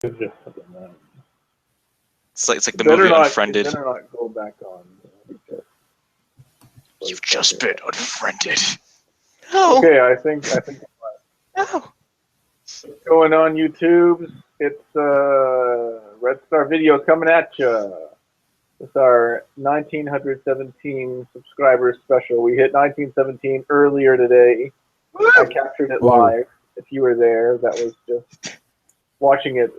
It's like the movie Unfriended. Better not go back on. You've just been unfriended. No. Okay, I think. No. What's going on YouTube? It's Red Star Videos coming at you. It's our 1917 subscribers special. We hit 1917 earlier today. Woo! I captured it live. If you were there, that was just watching it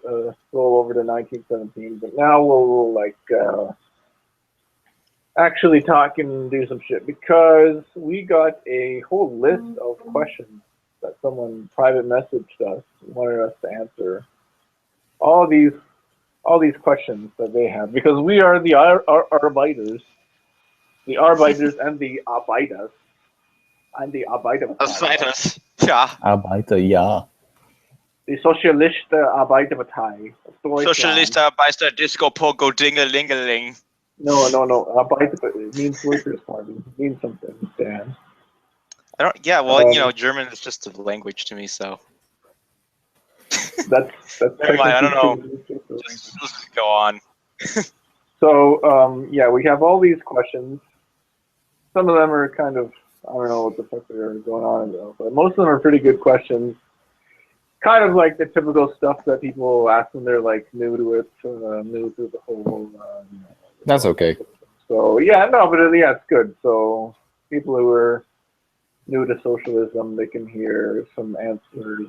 scroll over to 1917. But now we'll like actually talk and do some shit because we got a whole list of questions that someone private messaged us, wanted us to answer all these questions that they have, because we are the Arbeiters, and the Arbeitas. I'm the Arbeiter. Arbeiters, ja. Arbeiter, ja. The Socialist Arbeiterpartei. Socialist Arbeiter Disco Pogo Dingelingeling. No. Arbeiter, it means Workers' Party. It means something, Dan. I don't. Yeah, well, you know, German is just a language to me, so. That's Never mind, I don't know. Just go on. So, yeah, we have all these questions. Some of them are kind of, I don't know what the fuck they're going on about, but most of them are pretty good questions. Kind of like the typical stuff that people ask when they're like new to it, new to the whole. That's okay. So yeah, no, but yeah, it's good. So people who are new to socialism, they can hear some answers.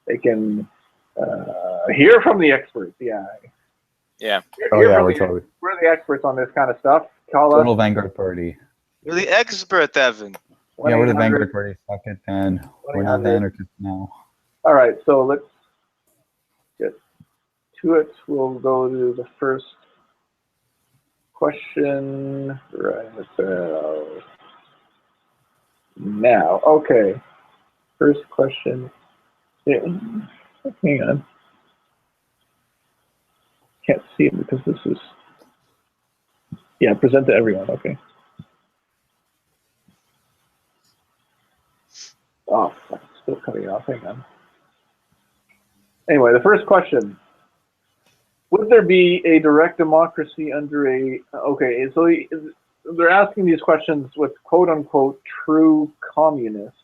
They can hear from the experts. Yeah. Yeah. We're totally. We're the experts on this kind of stuff. Call us. Total Vanguard Party. You're the expert, Evan. Yeah, we're the Vanguard Party. Fuck it, man. We're not the anarchists now. All right, so let's get to it. We'll go to the first question right now. Okay, first question. Yeah. Hang on. Can't see it because this is. Yeah, present to everyone. Okay. Oh, fuck, it's still cutting off. Hang on. Anyway, the first question. Would there be a direct democracy under a... Okay, so they're asking these questions with quote-unquote true communists.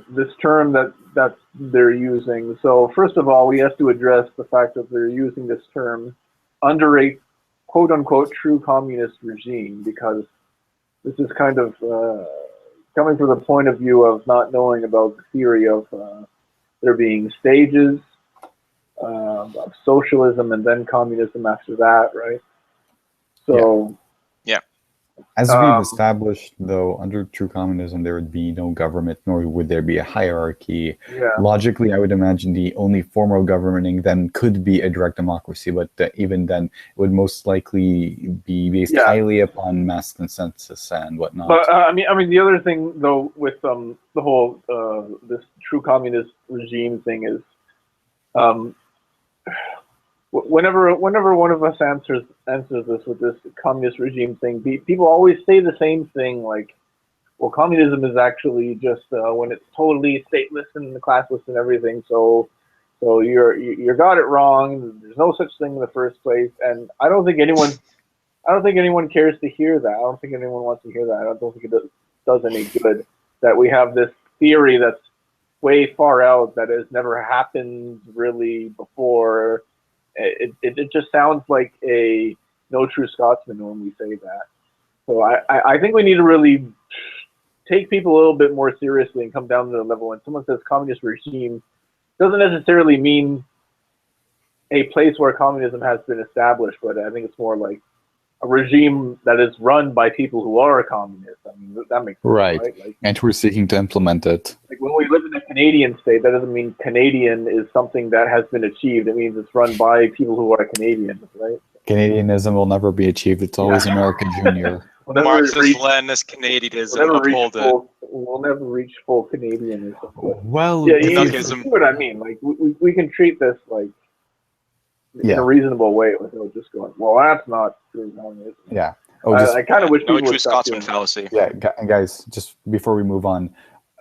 This term that they're using. So first of all, we have to address the fact that they're using this term under a quote-unquote true communist regime, because this is kind of coming from the point of view of not knowing about the theory of there being stages of socialism and then communism after that, right? So, yeah. As we've established, though, under true communism, there would be no government, nor would there be a hierarchy. Yeah. Logically, I would imagine the only formal governing then could be a direct democracy, but even then, it would most likely be based highly upon mass consensus and whatnot. But I mean, the other thing though with the whole this true communist regime thing is, whenever one of us answers this with this communist regime thing, people always say the same thing, like, well, communism is actually just when it's totally stateless and classless and everything. So you got it wrong. There's no such thing in the first place. And I don't think anyone cares to hear that. I don't think anyone wants to hear that. I don't think it does any good that we have this theory that's way far out that has never happened really before. It just sounds like a no true Scotsman when we say that. So I think we need to really take people a little bit more seriously and come down to the level. When someone says communist regime, doesn't necessarily mean a place where communism has been established, but I think it's more like a regime that is run by people who are communists. I mean, that makes sense, right? Like, and we're seeking to implement it. Like when we live in a Canadian state, that doesn't mean Canadian is something that has been achieved. It means it's run by people who are Canadians, right? Canadianism will never be achieved. It's always American Junior. Marxist-Leninist Canadianism uphold it. We'll never reach full Canadianism. Well, yeah, you see what I mean. Like we can treat this like in a reasonable way without just going, well, that's not true communism. Yeah. I kind of wish people no true would stop Scotsman fallacy. Yeah, guys, just before we move on,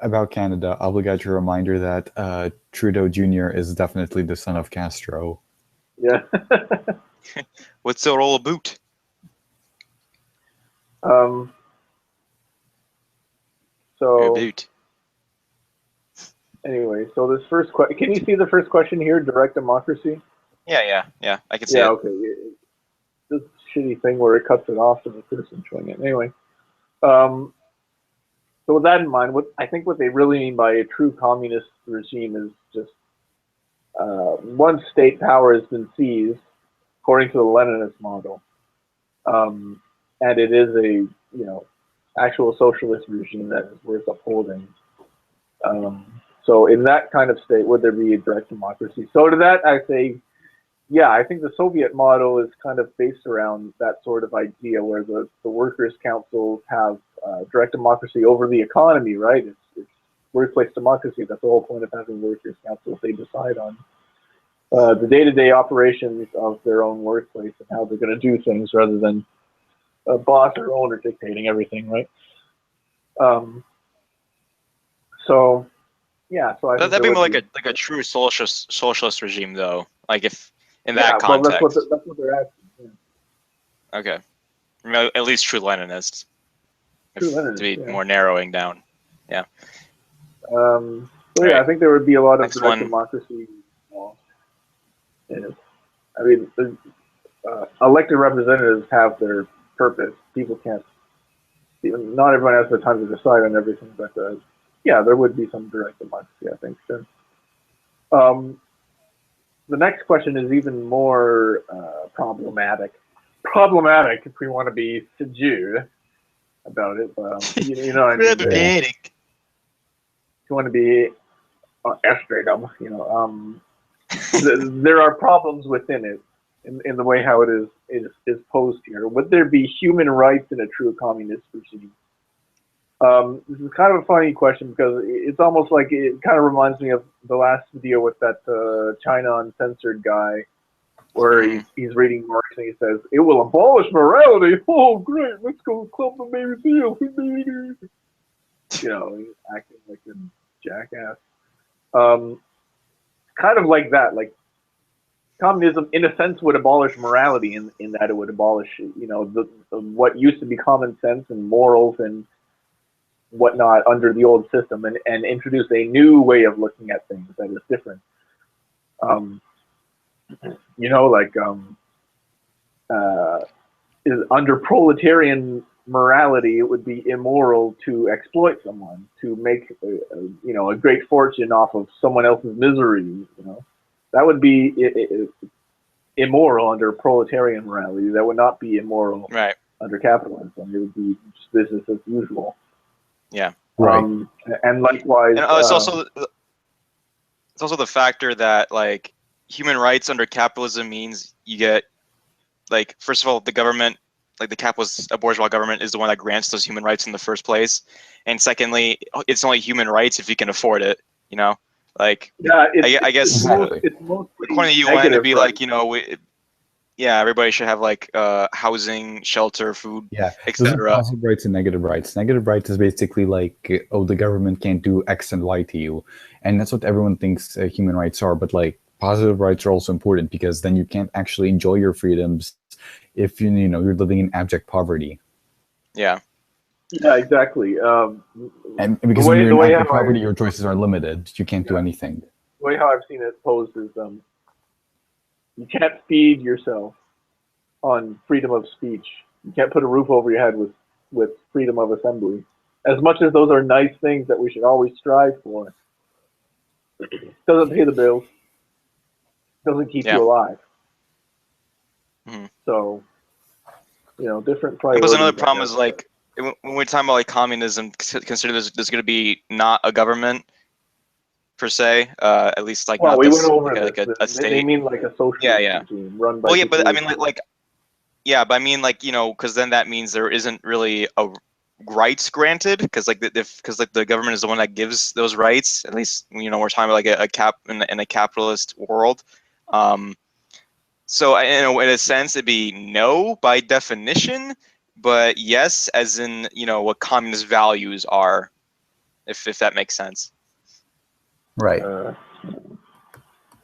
about Canada, obligatory reminder that Trudeau Jr. is definitely the son of Castro. Yeah. What's it all about? So About. anyway, so this first question, can you see the first question here? Direct democracy. Yeah. I can see Yeah. it. Okay. This shitty thing where it cuts it off to the person showing it. Anyway. So with that in mind, what they really mean by a true communist regime is just once state power has been seized, according to the Leninist model, and it is a actual socialist regime that is worth upholding. So in that kind of state, would there be a direct democracy? So to that, I say, yeah, I think the Soviet model is kind of based around that sort of idea where the workers' councils have direct democracy over the economy, right? It's workplace democracy. That's the whole point of having workers' councils. They decide on the day-to-day operations of their own workplace and how they're going to do things rather than a boss or owner dictating everything, right? So yeah, so I think That'd be there more would like a true socialist regime, though. Like if in yeah, that well, context. that's what they're asking. Yeah. Okay. Well, at least true Leninist. True To Leninist, be yeah. more narrowing down. So yeah, Right. I think there would be a lot of Next direct one. democracy in it. I mean, elected representatives have their purpose. People can't. Not everyone has the time to decide on everything, but yeah, there would be some direct democracy. I think. Sure. The next question is even more problematic. Problematic if we want to be subdued about it. You know what I mean? If you want to be extradited, there are problems within it in the way how it is posed here. Would there be human rights in a true communist regime? This is kind of a funny question because it's almost like it kind of reminds me of the last video with that China Uncensored guy where he's reading Marx and he says, it will abolish morality. Oh, great. Let's go club the Navy SEALs. He's acting like a jackass. Kind of like that. Like communism, in a sense, would abolish morality in that it would abolish, what used to be common sense and morals and whatnot under the old system and introduce a new way of looking at things that is different. Under proletarian morality, it would be immoral to exploit someone, to make a great fortune off of someone else's misery. That would be immoral under proletarian morality. That would not be immoral under capitalism. It would be just business as usual. Yeah. Right. And likewise, and it's also the factor that like human rights under capitalism means you get like, first of all, the government, like the capitalist bourgeois government, is the one that grants those human rights in the first place, and secondly, it's only human rights if you can afford it. Like yeah, I guess it's mostly according to the UN, negative, it'd be right? like everybody should have like housing, shelter, food, Yeah, those are etc. positive rights and negative rights. Negative rights is basically like, oh, the government can't do X and Y to you, and that's what everyone thinks human rights are. But like positive rights are also important because then you can't actually enjoy your freedoms if you're living in abject poverty. Yeah. Yeah, exactly. And because when you're in abject poverty, your choices are limited. You can't do anything. The way how I've seen it posed is you can't feed yourself on freedom of speech. You can't put a roof over your head with freedom of assembly. As much as those are nice things that we should always strive for, it doesn't pay the bills. It doesn't keep you alive. Mm-hmm. So, different priorities. Because another problem is like when we're talking about like communism, consider there's going to be not a government per se, at least like not we this, went over like a state. They mean like a socialist regime run by. Well, yeah, but I mean but I mean like because then that means there isn't really a rights granted because the government is the one that gives those rights. At least we're talking about like a cap in a capitalist world. So in a sense, it'd be no by definition, but yes, as in what communist values are. if that makes sense. Right.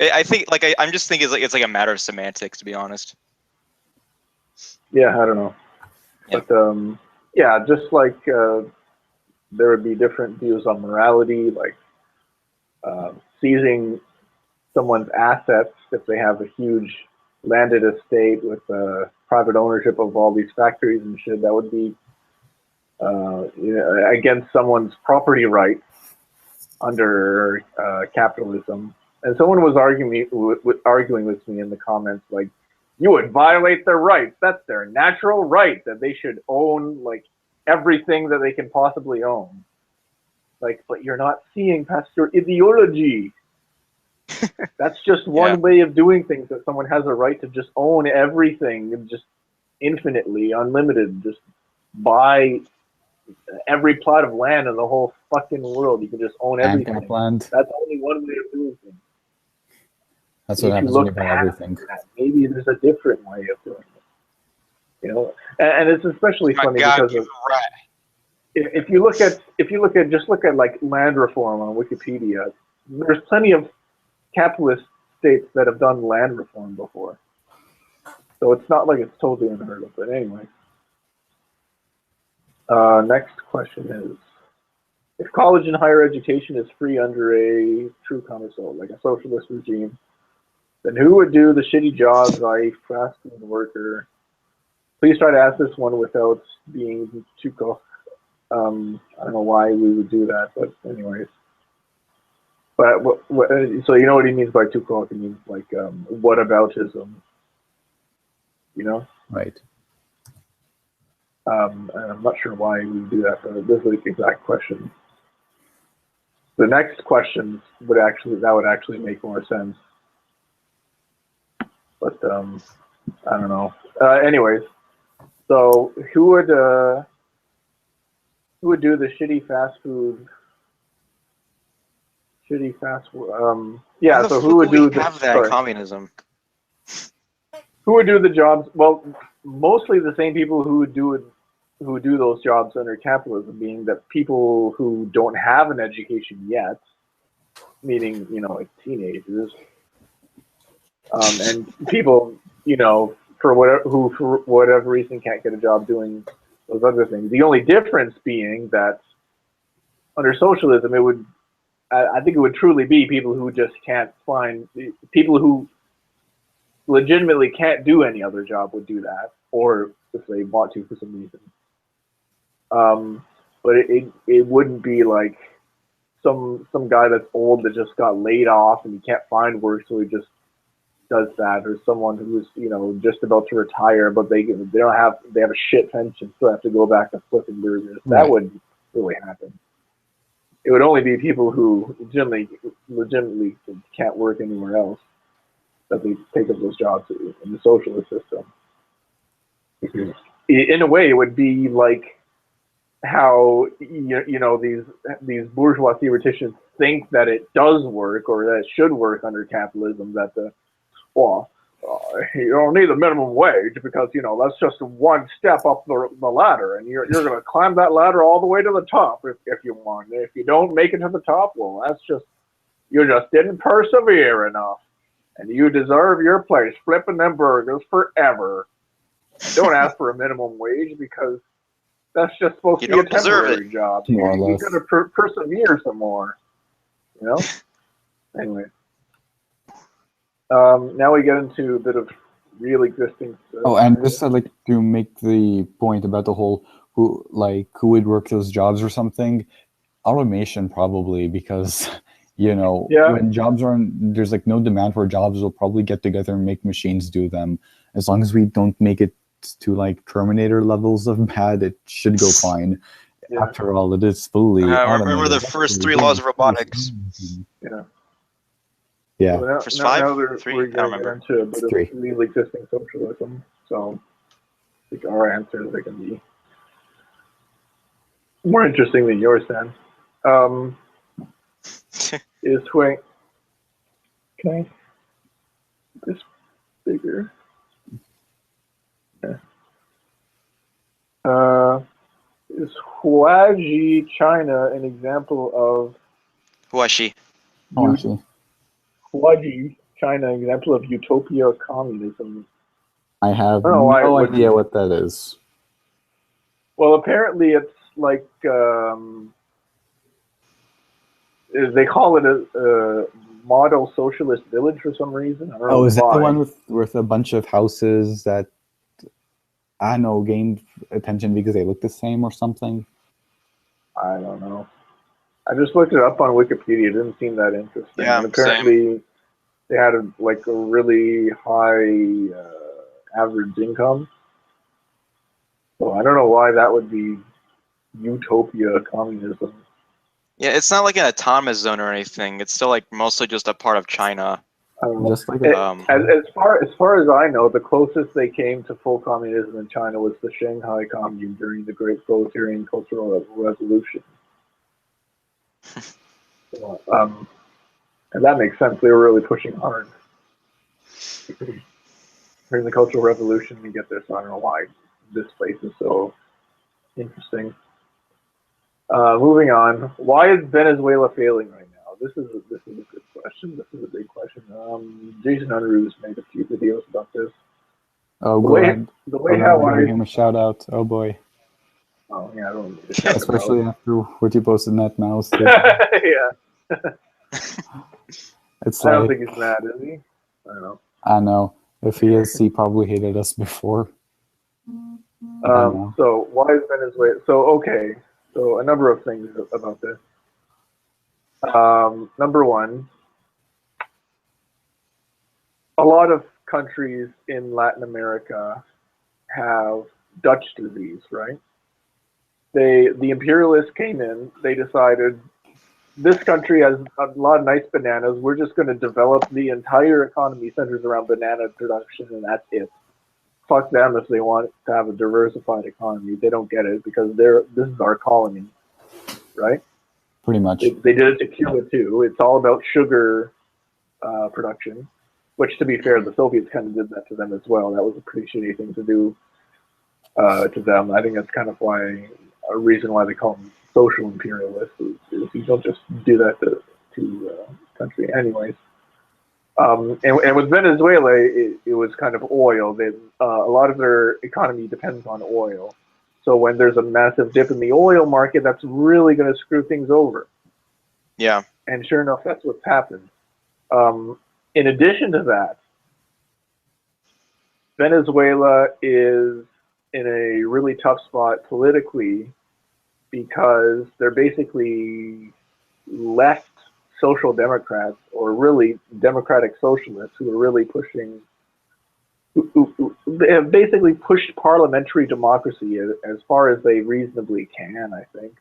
I think like I'm just thinking it's like a matter of semantics, to be honest. Yeah, I don't know. Yeah. But yeah, just like there would be different views on morality, like seizing someone's assets if they have a huge landed estate with private ownership of all these factories and shit. That would be against someone's property rights under capitalism. And someone was arguing with me in the comments, like, you would violate their rights. That's their natural right, that they should own like everything that they can possibly own. Like, but you're not seeing past your ideology. That's just one way of doing things, that someone has a right to just own everything, just infinitely, unlimited, just buy every plot of land in the whole fucking world. You can just own everything. Uncap land. That's only one way of doing things. That's what happens when you buy everything. That, maybe there's a different way of doing it. You know, and it's especially funny because of, if you look at like land reform on Wikipedia, there's plenty of capitalist states that have done land reform before. So it's not like it's totally unheard of. But anyway, next question is: if college and higher education is free under a true communist, like a socialist regime, then who would do the shitty jobs like fast food worker? Please try to ask this one without being too cool. I don't know why we would do that, but anyways. But so you know what he means by too cool? He means like whataboutism. You know? Right. And I'm not sure why we would do that, but this is the exact question. The next question would actually make more sense. But I don't know. Anyways, so who would do the shitty fast food? Yeah. So who would do communism? Who would do the jobs? Well, mostly the same people who would do those jobs under capitalism, being that people who don't have an education yet, meaning like teenagers. And people, for whatever reason can't get a job doing those other things. The only difference being that under socialism, I think it would truly be people who just can't find, people who legitimately can't do any other job would do that, or if they want to for some reason. But it wouldn't be like some guy that's old that just got laid off and he can't find work, so he just does that, or someone who's just about to retire, but they have a shit pension, so they have to go back to flipping burgers. Right. That wouldn't really happen. It would only be people who legitimately can't work anywhere else that they take up those jobs in the socialist system. Mm-hmm. In a way, it would be like how these bourgeois theoreticians think that it does work, or that it should work under capitalism. That you don't need the minimum wage because that's just one step up the ladder, and you're going to climb that ladder all the way to the top if you want. If you don't make it to the top, well, you just didn't persevere enough, and you deserve your place flipping them burgers forever. Don't ask for a minimum wage because that's just supposed to be a temporary job. You got to persevere some more. Anyway. Now we get into a bit of real existing stuff. Oh, and just like to make the point about the whole who would work those jobs or something, automation probably, because when jobs there's like no demand for jobs, we'll probably get together and make machines do them. As long as we don't make it to like Terminator levels of bad, it should go fine. Yeah. After all, it is fully remember the first 3 laws of robotics. Yeah. Yeah. So now, First 5? 3? We're going to get into a bit of real existing socialism. So I think our answers are going to be more interesting than yours, Dan. Is when can I this bigger? Yeah. Is Huaji, China, an example of Who was she? Oh, actually, Huaji, China, an example of utopia or communism? I have I don't know why it no would idea be. what that is. Well, apparently it's like they call it a model socialist village for some reason. I don't know Oh, is that the why. one with a bunch of houses that I don't know gained attention because they look the same or something? I don't know. I just looked it up on Wikipedia. It didn't seem that interesting. Yeah, And apparently they had a really high average income. So I don't know why that would be utopia communism. Yeah, it's not like an autonomous zone or anything. It's still like mostly just a part of China. I don't know. Just like a, As far as I know, the closest they came to full communism in China was the Shanghai Commune during the Great Proletarian Cultural Revolution. So, and that makes sense. They were really pushing hard during the Cultural Revolution to get this. I don't know why this place is so interesting. Moving on. Why is Venezuela failing right now? This is a good question. This is a big question. Jason Unruh's made a few videos about this. oh, The go way ahead. the way Go how ahead, give I him a shout out. Oh boy. oh yeah, I don't need to shout Especially after what you posted in that mouse. yeah. It's I don't like, think he's mad, is he? I don't know. I know. If he is, he probably hated us before. By now. So why is Venezuela? So okay. So a number of things about this. Number one, a lot of countries in Latin America have Dutch disease, right? The imperialists came in. They decided this country has a lot of nice bananas. We're just going to develop the entire economy centers around banana production, and that's it. Fuck them if they want to have a diversified economy. They don't get it because this is our colony, right? Pretty much. They did it to Cuba too. It's all about sugar production, which, to be fair, the Soviets kind of did that to them as well. That was a pretty shitty thing to do to them. I think that's kind of why a reason why they call them social imperialists is you don't just do that to country. Anyways, and with Venezuela, it was kind of oil. A lot of their economy depends on oil. So when there's a massive dip in the oil market, that's really going to screw things over. Yeah. And sure enough, that's what's happened. In addition to that, Venezuela is in a really tough spot politically because they're basically left social democrats, or really democratic socialists, who are really pushing, who have basically pushed parliamentary democracy as far as they reasonably can, I think.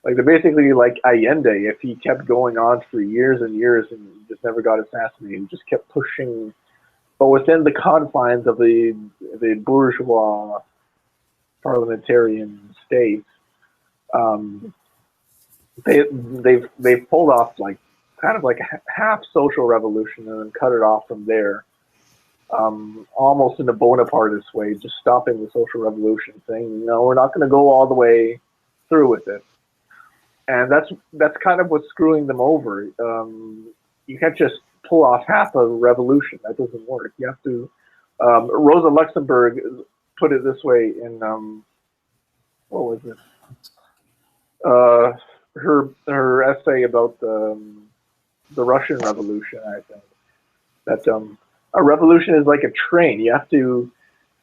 Like, they're basically like Allende. If he kept going on for years and years and just never got assassinated, he just kept pushing, but within the confines of the bourgeois parliamentarian state. They've pulled off like kind of like a half social revolution and then cut it off from there, almost in a Bonapartist way, just stopping the social revolution, saying no, we're not going to go all the way through with it. And that's kind of what's screwing them over. You can't just pull off half a revolution. That doesn't work. You have to. Rosa Luxemburg put it this way in what was it? Her essay about the Russian Revolution. I think that a revolution is like a train. You have to.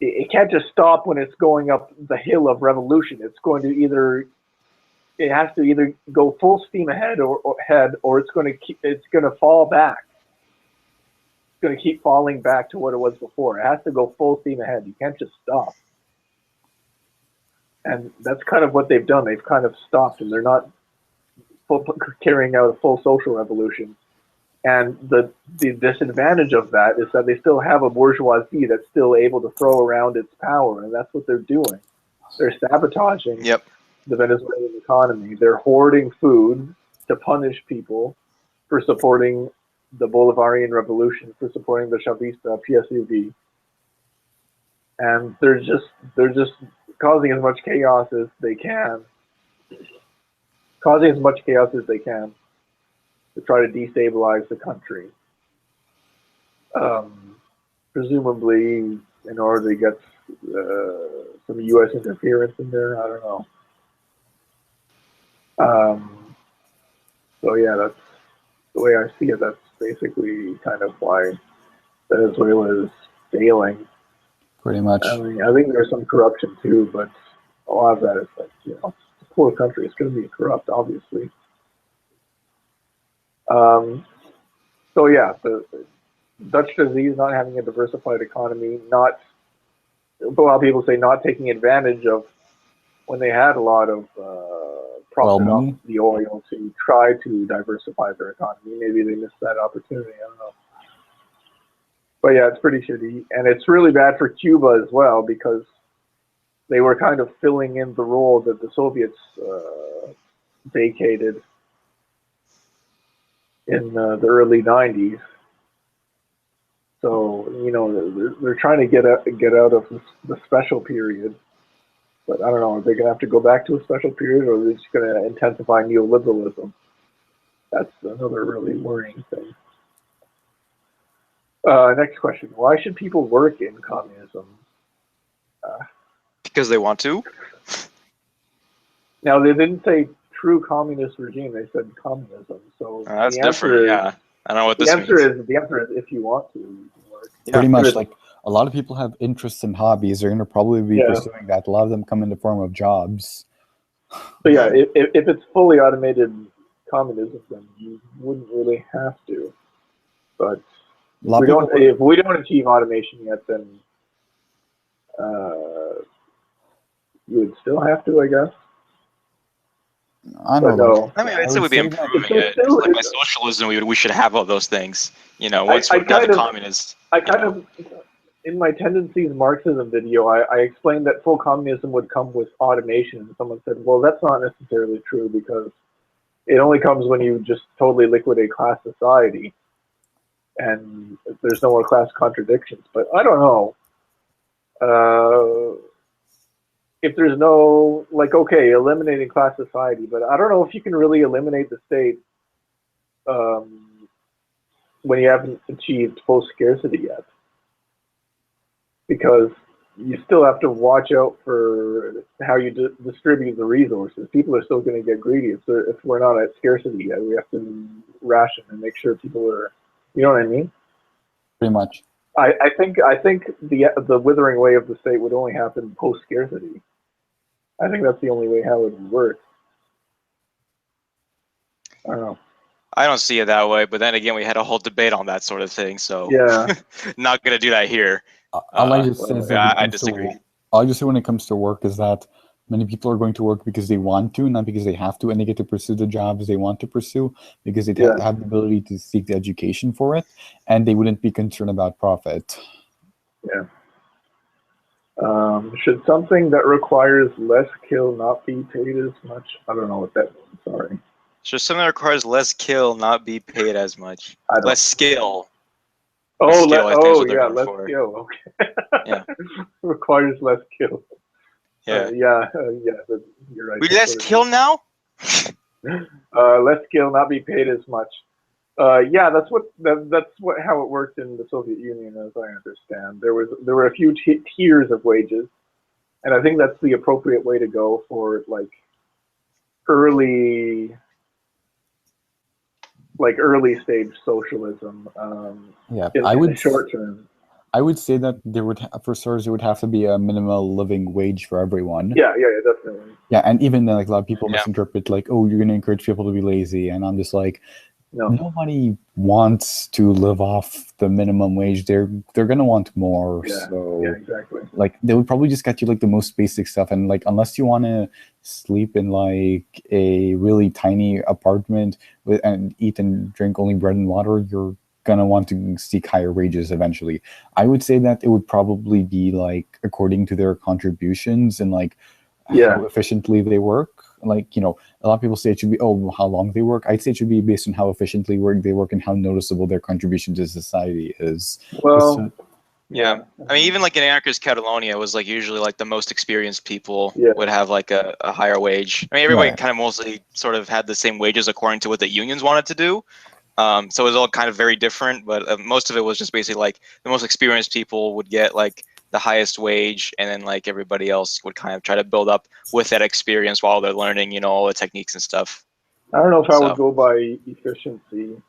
It can't just stop when it's going up the hill of revolution. It's going to either. It has to either go full steam ahead or it's going to fall back. It's going to keep falling back to what it was before. It has to go full steam ahead. You can't just stop. And that's kind of what they've done. They've kind of stopped, and they're not carrying out a full social revolution. And the disadvantage of that is that they still have a bourgeoisie that's still able to throw around its power, and that's what they're doing. They're sabotaging the Venezuelan economy. They're hoarding food to punish people for supporting the Bolivarian Revolution, for supporting the Chavista PSUV. And they're just causing as much chaos as they can, to try to destabilize the country. Presumably, in order to get some U.S. interference in there. I don't know. So yeah, that's the way I see it. That's basically kind of why Venezuela is failing. Pretty much. I mean, I think there's some corruption too, but a lot of that is like, you know, it's a poor country. It's going to be corrupt, obviously. So yeah, the Dutch disease, not having a diversified economy, not, a lot of people say not taking advantage of when they had a lot of profit off the oil to try to diversify their economy. Maybe they missed that opportunity. I don't know. But yeah, it's pretty shitty. And it's really bad for Cuba as well, because they were kind of filling in the role that the Soviets vacated in the early 90s. So, you know, they're trying to get out of the special period. But I don't know, are they going to have to go back to a special period, or are they just going to intensify neoliberalism? That's another really worrying thing. Next question. Why should people work in communism? Because they want to. Now, they didn't say true communist regime. They said communism. So that's different, yeah. I don't know what this means. The answer is if you want to, you can work. Pretty much, like, a lot of people have interests and hobbies. They're going to probably be pursuing that. A lot of them come in the form of jobs. So yeah, if it's fully automated communism, then you wouldn't really have to. But if we don't achieve automation yet, then you would still have to, I guess. I don't know. I mean, I'd say we'd be improving it. Like by socialism, we should have all those things. You know, once we're done the communists. I kind of, in my Tendencies Marxism video, I explained that full communism would come with automation. And someone said, well, that's not necessarily true, because it only comes when you just totally liquidate class society. And there's no more class contradictions. But I don't know. If there's no, like, okay, eliminating class society, but I don't know if you can really eliminate the state when you haven't achieved full scarcity yet. Because you still have to watch out for how you distribute the resources. People are still going to get greedy if we're not at scarcity yet. We have to ration and make sure people are, you know what I mean? Pretty much. I think the withering away of the state would only happen post scarcity. I think that's the only way how it would work. I don't know. I don't see it that way, but then again, we had a whole debate on that sort of thing, so yeah, not gonna do that here. I disagree. All I just say when it comes to work is that many people are going to work because they want to, not because they have to, and they get to pursue the jobs they want to pursue because they have the ability to seek the education for it, and they wouldn't be concerned about profit. Yeah. Should something that requires less skill not be paid as much? I don't know what that means. Sorry. Should something that requires less skill not be paid as much? Less skill. Oh, less skill. Okay. Yeah. Requires less skill. Yeah. You're right. We less skill now? Less skill not be paid as much. Yeah, that's how it worked in the Soviet Union, as I understand. There were a few tiers of wages, and I think that's the appropriate way to go for like early stage socialism. In the short term. I would say that there would, for starters, there would have to be a minimal living wage for everyone. Yeah, definitely. Yeah, and even then, like a lot of people misinterpret, like, oh, you're going to encourage people to be lazy, and I'm just like, no. Nobody wants to live off the minimum wage. They're going to want more. Yeah, so, yeah, exactly. Like, they would probably just get you like the most basic stuff, and like unless you want to sleep in like a really tiny apartment and eat and drink only bread and water, you're gonna want to seek higher wages eventually. I would say that it would probably be like according to their contributions and like how efficiently they work. Like, you know, a lot of people say it should be how long they work. I'd say it should be based on how efficiently they work and how noticeable their contribution to society is. Well, Yeah. I mean, even like in anarchist Catalonia, it was like usually like the most experienced people Yeah. would have like a higher wage. I mean, everybody Right. kind of mostly sort of had the same wages according to what the unions wanted to do. So it was all kind of very different, but most of it was just basically like the most experienced people would get like the highest wage, and then like everybody else would kind of try to build up with that experience while they're learning, you know, all the techniques and stuff. I don't know if I So- would go by efficiency.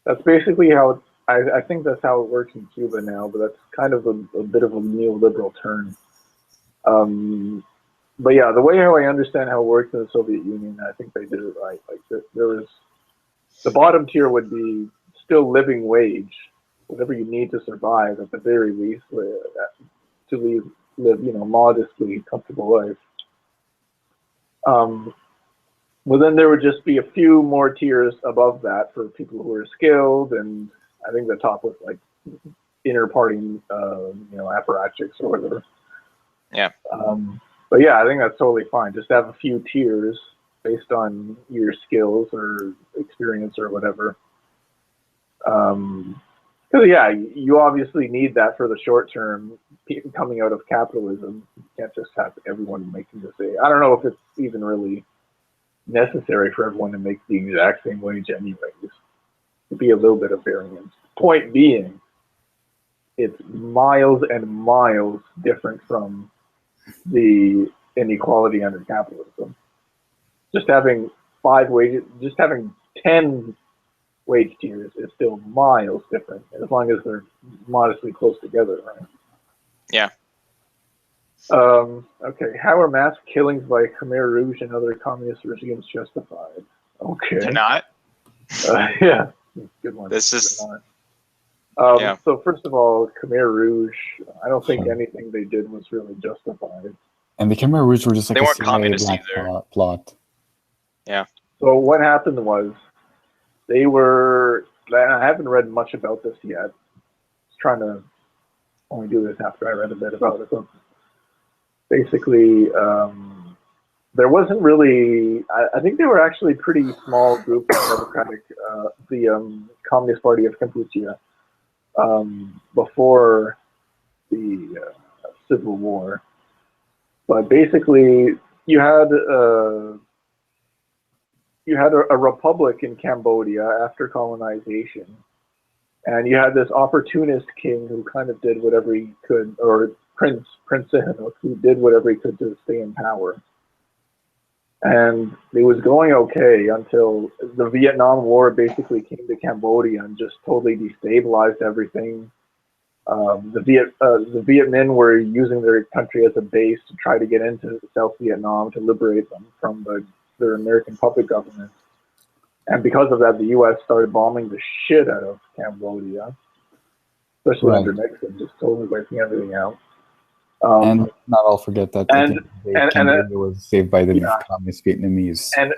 That's basically how it, I think that's how it works in Cuba now, but that's kind of a bit of a neoliberal turn. But yeah, the way how I understand how it works in the Soviet Union, I think they did it right. Like there was the bottom tier would be still living wage, whatever you need to survive at the very least, to live modestly comfortable life. Well, then there would just be a few more tiers above that for people who are skilled, and I think the top was like inner party, apparatchiks or whatever. Yeah. But yeah, I think that's totally fine. Just have a few tiers based on your skills or experience or whatever. Because yeah, you obviously need that for the short term. Coming out of capitalism, you can't just have everyone making the same. I don't know if it's even really necessary for everyone to make the exact same wage anyways. It'd be a little bit of variance. Point being, it's miles and miles different from the inequality under capitalism. Just having 5 wages, just having 10 wage tiers is still miles different, as long as they're modestly close together, right? Yeah. Okay, how are mass killings by Khmer Rouge and other communist regimes justified? Okay. They're not. Yeah, good one. This is Yeah. So first of all, Khmer Rouge, I don't think anything they did was really justified. And the Khmer Rouge were just like They a weren't CIA communist black either. plot. So what happened was, they were, I haven't read much about this yet. I was trying to only do this after I read a bit about it. So basically, there wasn't really, I think they were actually a pretty small group of democratic, the Communist Party of Kampuchea, before the Civil War. But basically, you had a republic in Cambodia after colonization, and you had this opportunist king who kind of did whatever he could, or Prince Sihanouk, who did whatever he could to stay in power. And it was going okay until the Vietnam War basically came to Cambodia and just totally destabilized everything. The Viet Minh were using their country as a base to try to get into South Vietnam to liberate them from their American puppet government. And because of that, the U.S. started bombing the shit out of Cambodia, especially under Nixon, just totally wiping everything out. And not all forget that Cambodia was saved by the communist Vietnamese. And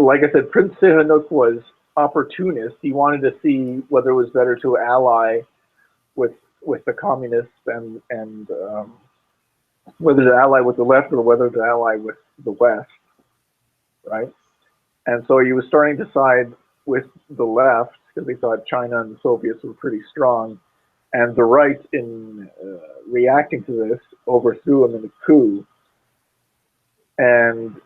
like I said, Prince Sihanouk was opportunist. He wanted to see whether it was better to ally with the communists and whether to ally with the left or whether to ally with the West, right? And so he was starting to side with the left because he thought China and the Soviets were pretty strong, and the right, in reacting to this, overthrew him in a coup. And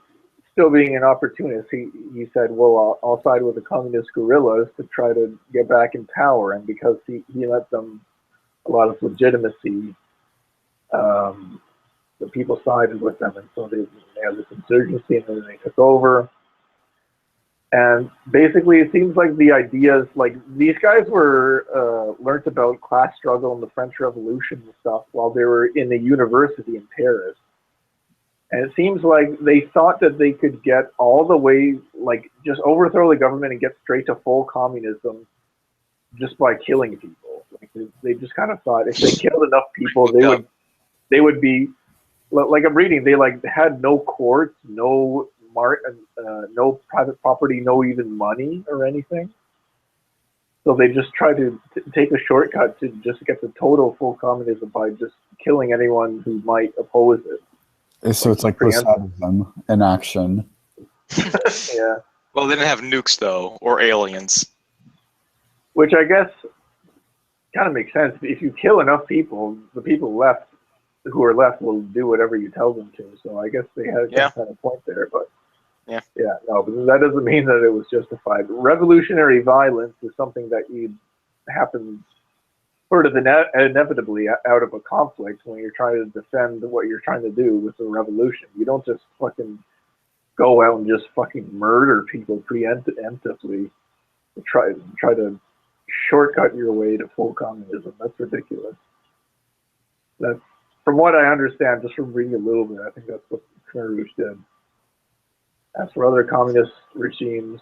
still being an opportunist, he said, well, I'll side with the communist guerrillas to try to get back in power. And because he let them a lot of legitimacy, the people sided with them, and so they had this insurgency, and then they took over. And basically, it seems like the ideas, like these guys were learnt about class struggle and the French Revolution and stuff while they were in the university in Paris. And it seems like they thought that they could get all the way, like just overthrow the government and get straight to full communism just by killing people. Like they just kind of thought if they killed enough people, they would be, like I'm reading, they like had no courts, no private property, no even money or anything. So they just try to take a shortcut to just get the total full communism by just killing anyone who might oppose it. So it's like pro-sadism in action. Yeah. Well, they didn't have nukes though, or aliens. Which I guess kind of makes sense. If you kill enough people, the people left who are left will do whatever you tell them to. So I guess they had some kind of point there, but Yeah. no, but that doesn't mean that it was justified. Revolutionary violence is something that happens sort of inevitably out of a conflict when you're trying to defend what you're trying to do with a revolution. You don't just fucking go out and just fucking murder people preemptively to try to shortcut your way to full communism. That's ridiculous. That's, from what I understand, just from reading a little bit, I think that's what Khmer Rouge did. As for other communist regimes,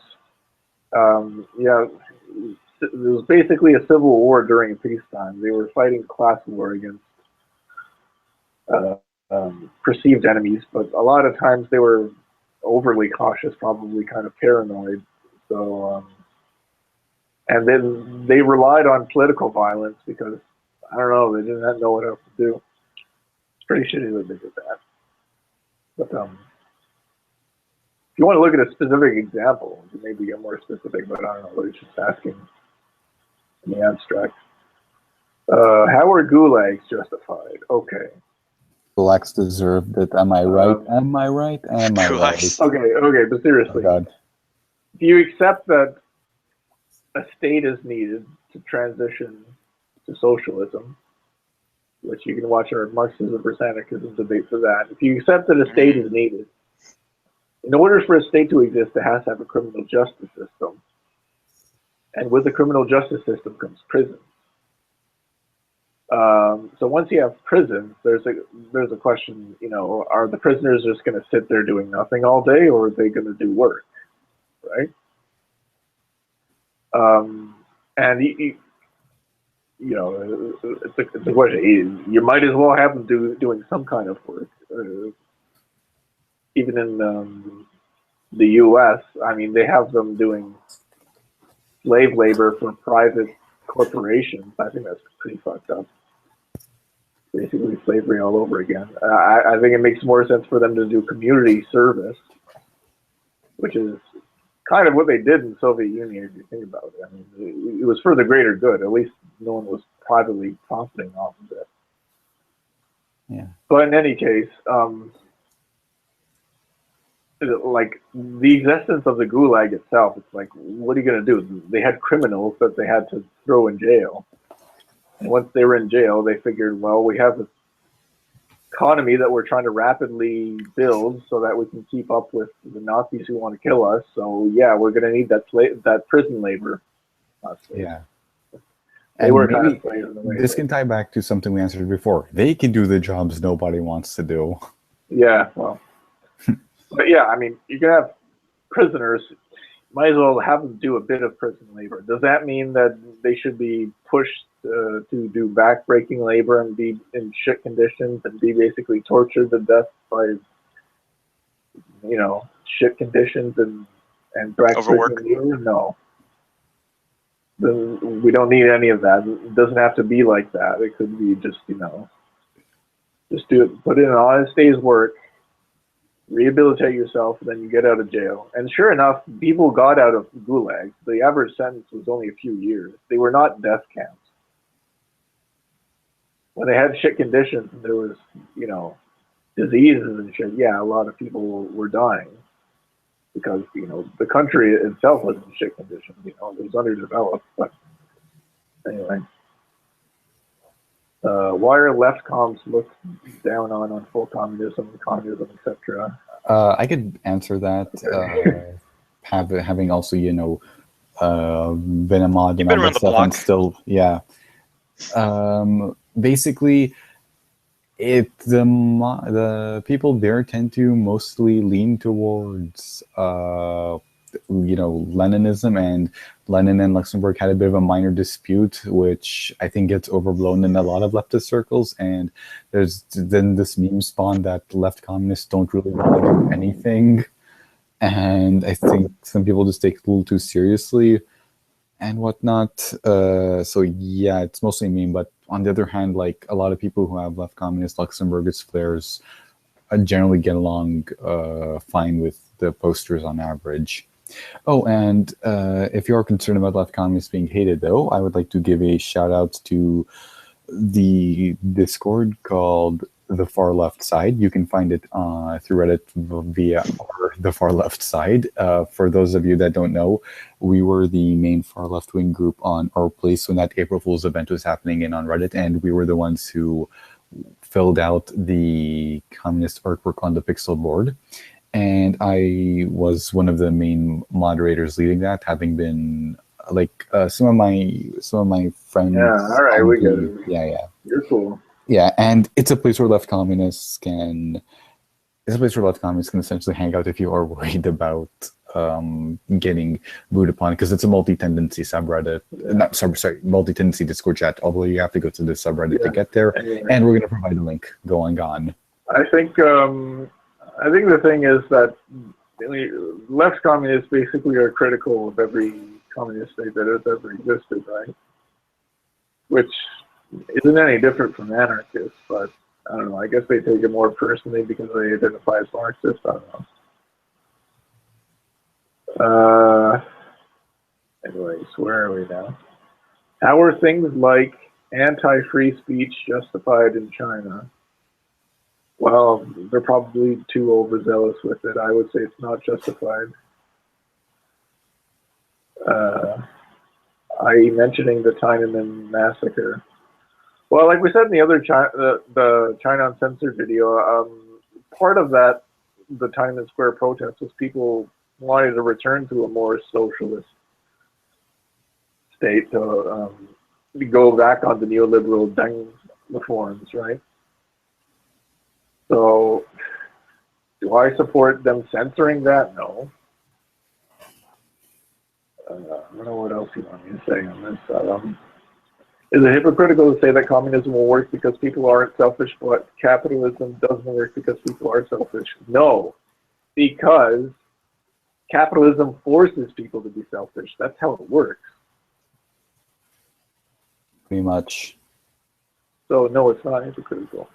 it was basically a civil war during peacetime. They were fighting class war against perceived enemies, but a lot of times they were overly cautious, probably kind of paranoid. So, and then they relied on political violence because, I don't know, they didn't know what else to do. It's pretty shitty that they did that. But if you want to look at a specific example, you maybe get more specific, but I don't know, it's just asking in the abstract. How are gulags justified? Okay. Gulags deserved it. Am I right? Am I right? Am I right? Gulags. Okay, but seriously, Oh, God. do you accept that a state is needed to transition to socialism, which you can watch our Marxism versus anarchism debate for that. If you accept that a state is needed, in order for a state to exist, it has to have a criminal justice system. And with the criminal justice system comes prison. So once you have prisons, there's a question, are the prisoners just going to sit there doing nothing all day, or are they going to do work, right? And it's a question. You might as well have them doing some kind of work. Even in the U.S., I mean, they have them doing slave labor for private corporations. I think that's pretty fucked up. Basically slavery all over again. I think it makes more sense for them to do community service, which is kind of what they did in the Soviet Union, if you think about it. I mean, it was for the greater good. At least no one was privately profiting off of it. Yeah. But in any case, like the existence of the Gulag itself, it's like, what are you going to do? They had criminals that they had to throw in jail. And once they were in jail, they figured, well, we have this economy that we're trying to rapidly build so that we can keep up with the Nazis who want to kill us. So yeah, we're going to need that prison labor. Yeah. They And were maybe kind of slaves in a way. this can tie back to something we answered before. They can do the jobs nobody wants to do. Yeah, well, but yeah, I mean, you can have prisoners. Might as well have them do a bit of prison labor. Does that mean that they should be pushed to do back-breaking labor and be in shit conditions and be basically tortured to death by, shit conditions and back-breaking labor? No. Then we don't need any of that. It doesn't have to be like that. It could be just, just do it, put in an honest day's work, rehabilitate yourself, and then you get out of jail. And sure enough, people got out of gulags. The average sentence was only a few years. They were not death camps. When they had shit conditions, there was, diseases and shit. Yeah, a lot of people were dying because, the country itself was in shit conditions. It was underdeveloped. But anyway. Why are left comms looked down on full communism, etc.? I could answer that. Having also, been a mod and all that stuff, and still, yeah. Basically, the people there tend to mostly lean towards Leninism, and Lenin and Luxemburg had a bit of a minor dispute, which I think gets overblown in a lot of leftist circles. And there's then this meme spawn that left communists don't really want to do anything, and I think some people just take it a little too seriously and whatnot. So yeah, it's mostly meme. But on the other hand, like a lot of people who have left communist Luxembourgist flares generally get along fine with the posters on average. Oh, and if you're concerned about left communists being hated, though, I would like to give a shout out to the Discord called The Far Left Side. You can find it through Reddit via The Far Left Side. For those of you that don't know, we were the main far left wing group on our place when that April Fool's event was happening on Reddit, and we were the ones who filled out the communist artwork on the pixel board. And I was one of the main moderators leading that, having been like some of my friends. Yeah, all right, we get it. Yeah. You're cool. Yeah, and it's a place where left communists can. It's a place where left communists can essentially hang out if you are worried about getting booed upon, because it's a multi-tendency subreddit, multi-tendency Discord chat. Although you have to go to the subreddit to get there, and we're going to provide a link going on. I think the thing is that left communists basically are critical of every communist state that has ever existed, right? Which isn't any different from anarchists, but I don't know. I guess they take it more personally because they identify as Marxist. I don't know. Anyways, where are we now? How are things like anti-free speech justified in China? Well, they're probably too overzealous with it. I would say it's not justified. I.e. mentioning the Tiananmen massacre. Well, like we said in the other the China Uncensored video, part of that, the Tiananmen Square protest, was people wanted to return to a more socialist state, to go back on the neoliberal Deng reforms, right? So, do I support them censoring that? No. I don't know what else you want me to say on this. Is it hypocritical to say that communism will work because people aren't selfish, but capitalism doesn't work because people are selfish? No, because capitalism forces people to be selfish. That's how it works. Pretty much. So no, it's not hypocritical.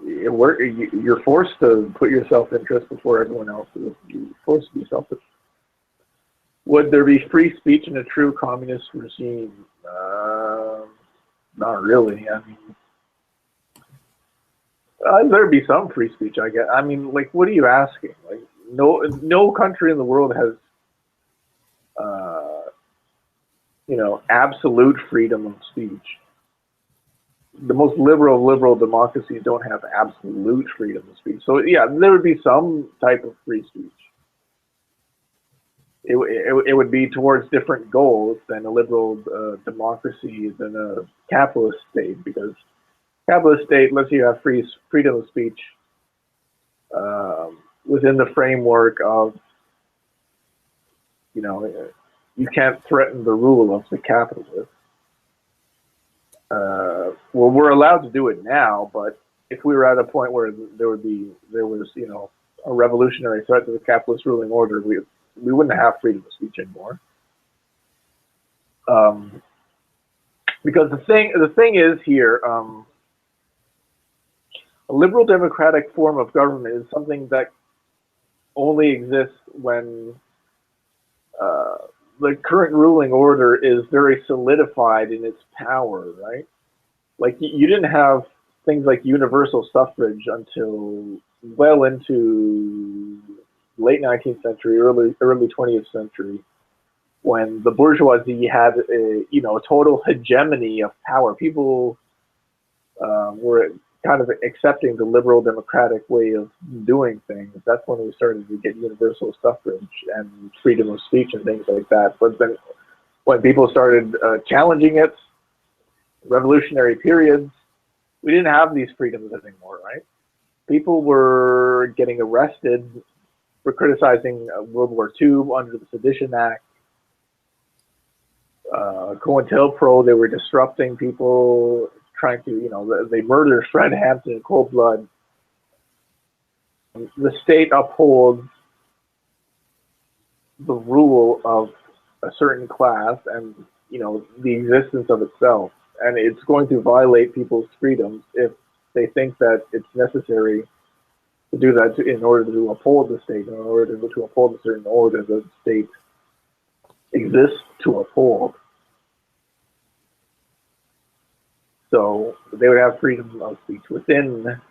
You're forced to put your self-interest before everyone else's. You're forced to be selfish. Would there be free speech in a true communist regime? Not really. I mean, there'd be some free speech, I guess. I mean, like, what are you asking? Like, no country in the world has, absolute freedom of speech. The most liberal democracies don't have absolute freedom of speech. So yeah, there would be some type of free speech. It would be towards different goals than a liberal democracy than a capitalist state, because capitalist state lets you have freedom of speech within the framework of, you can't threaten the rule of the capitalist. Well, we're allowed to do it now, but if we were at a point where there was a revolutionary threat to the capitalist ruling order, we wouldn't have freedom of speech anymore. Because the thing is here, a liberal democratic form of government is something that only exists when the current ruling order is very solidified in its power, right? Like, you didn't have things like universal suffrage until well into late 19th century, early 20th century, when the bourgeoisie had a total hegemony of power. People were kind of accepting the liberal democratic way of doing things. That's when we started to get universal suffrage and freedom of speech and things like that. But then when people started challenging it, revolutionary periods, we didn't have these freedoms anymore, right? People were getting arrested for criticizing World War II under the Sedition Act. COINTELPRO, they were disrupting people, trying to, they murdered Fred Hampton in cold blood. The state upholds the rule of a certain class and, the existence of itself. And it's going to violate people's freedoms if they think that it's necessary to do that in order to uphold the state, in order to uphold a certain order that the state exists to uphold. So they would have freedom of speech within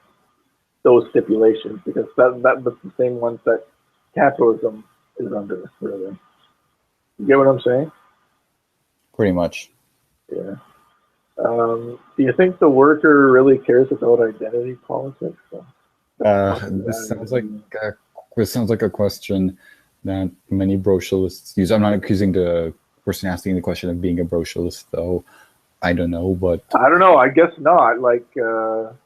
those stipulations, because that's the same ones that capitalism is under, really. You get what I'm saying? Pretty much. Yeah. Do you think the worker really cares about identity politics? This sounds like a question that many brocialists use. I'm not accusing the person asking the question of being a brocialist, though. I don't know, but I don't know. I guess not. Like during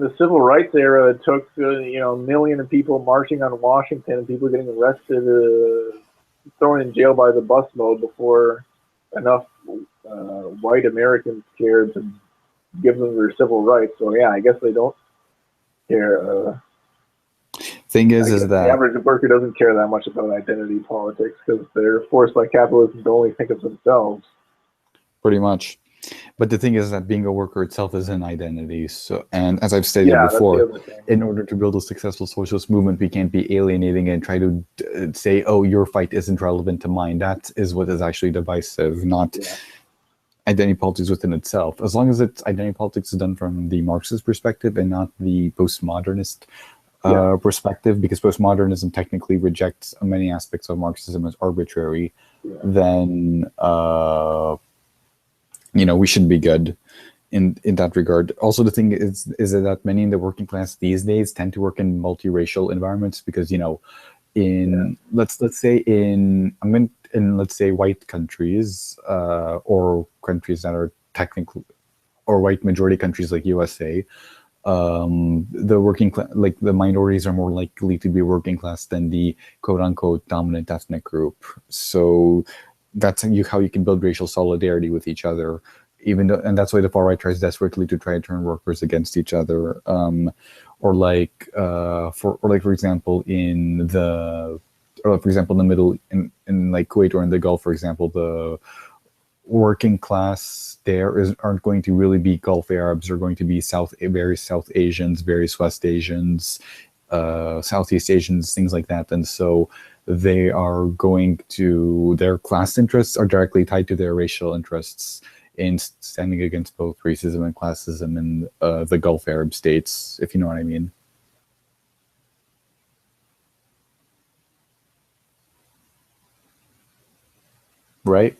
the civil rights era, it took a million of people marching on Washington and people getting arrested, thrown in jail by the busload before enough white Americans cared to give them their civil rights. So yeah, I guess they don't care. thing is the that average worker doesn't care that much about identity politics because they're forced by capitalism to only think of themselves. pretty much. But the thing is that being a worker itself is an identity. So, and as I've stated Yeah, that's the before, other thing. in order to build a successful socialist movement, we can't be alienating and try to say, "Oh, your fight isn't relevant to mine." That is what is actually divisive, not identity politics within itself. As long as it's identity politics is done from the Marxist perspective and not the postmodernist perspective, because postmodernism technically rejects many aspects of Marxism as arbitrary, then we should be good in that regard. Also, the thing is that many in the working class these days tend to work in multiracial environments because let's say let's say white countries or countries that are technically or white majority countries like USA, the working class, like the minorities, are more likely to be working class than the quote unquote dominant ethnic group. So that's how you can build racial solidarity with each other, and that's why the far right tries desperately to try to turn workers against each other. For example, in the middle, in like Kuwait or in the Gulf, for example, the working class there aren't going to really be Gulf Arabs. They're going to be various South Asians, various West Asians, Southeast Asians, things like that. And so their class interests are directly tied to their racial interests in standing against both racism and classism in the Gulf Arab states, if you know what I mean. Right?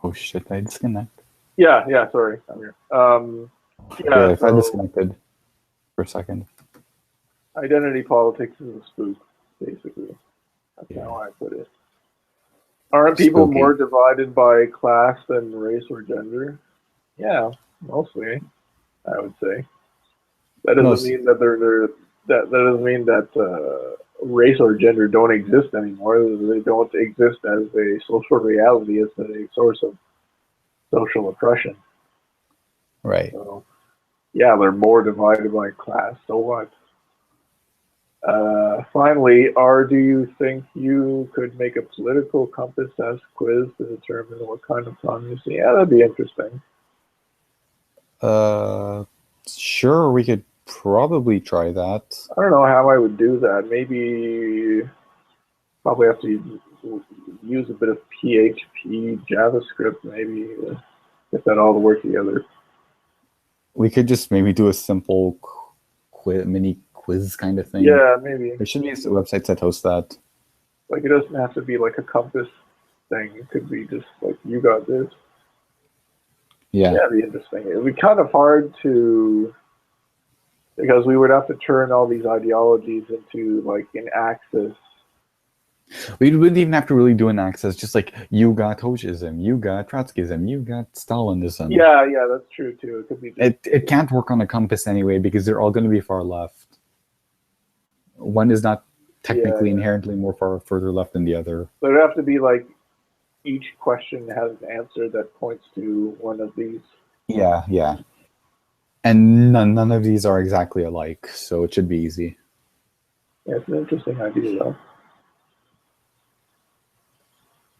Oh shit, I disconnect. Yeah, sorry. I'm here. If I disconnected for a second. Identity politics is a spook, basically. That's how I put it. Aren't people more divided by class than race or gender? Yeah, mostly, I would say. That doesn't mean that that doesn't mean that race or gender don't exist anymore. They don't exist as a social reality, as a source of social oppression. Right. So, yeah, they're more divided by class. So what? Finally, do you think you could make a political compass-esque quiz to determine what kind of communist? Yeah, that'd be interesting. Sure, we could probably try that. I don't know how I would do that. Maybe probably have to use a bit of PHP, JavaScript, maybe get that all to work together. We could just maybe do a simple mini quiz kind of thing. Yeah, maybe. There should be websites that host that. Like, it doesn't have to be like a compass thing. It could be just like, you got this. Yeah. Yeah, it'd be interesting. It'd be kind of hard because we would have to turn all these ideologies into like an axis. We wouldn't even have to really do an axis. Just like, you got Trotskyism, you got Trotskyism, you got Stalinism. Yeah, that's true too. It could be. It can't work on a compass anyway because they're all going to be far left. One is not technically inherently further left than the other. So it'd have to be like each question has an answer that points to one of these. Yeah. And none of these are exactly alike, so it should be easy. Yeah, it's an interesting idea, though.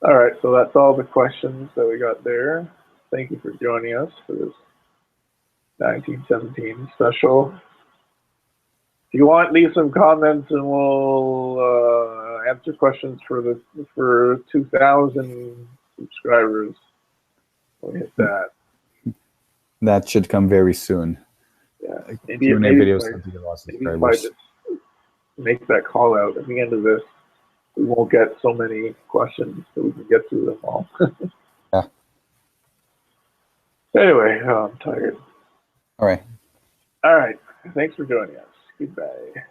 All right, so that's all the questions that we got there. Thank you for joining us for this 1917 special. If you want, leave some comments and we'll answer questions for 2,000 subscribers. We'll hit that. That should come very soon. Yeah, Q&A videos if have to get lots of maybe if I subscribers. just make that call out at the end of this, we won't get so many questions, so we can get through them all. Yeah. Anyway, I'm tired. All right. All right. Thanks for joining us. Goodbye.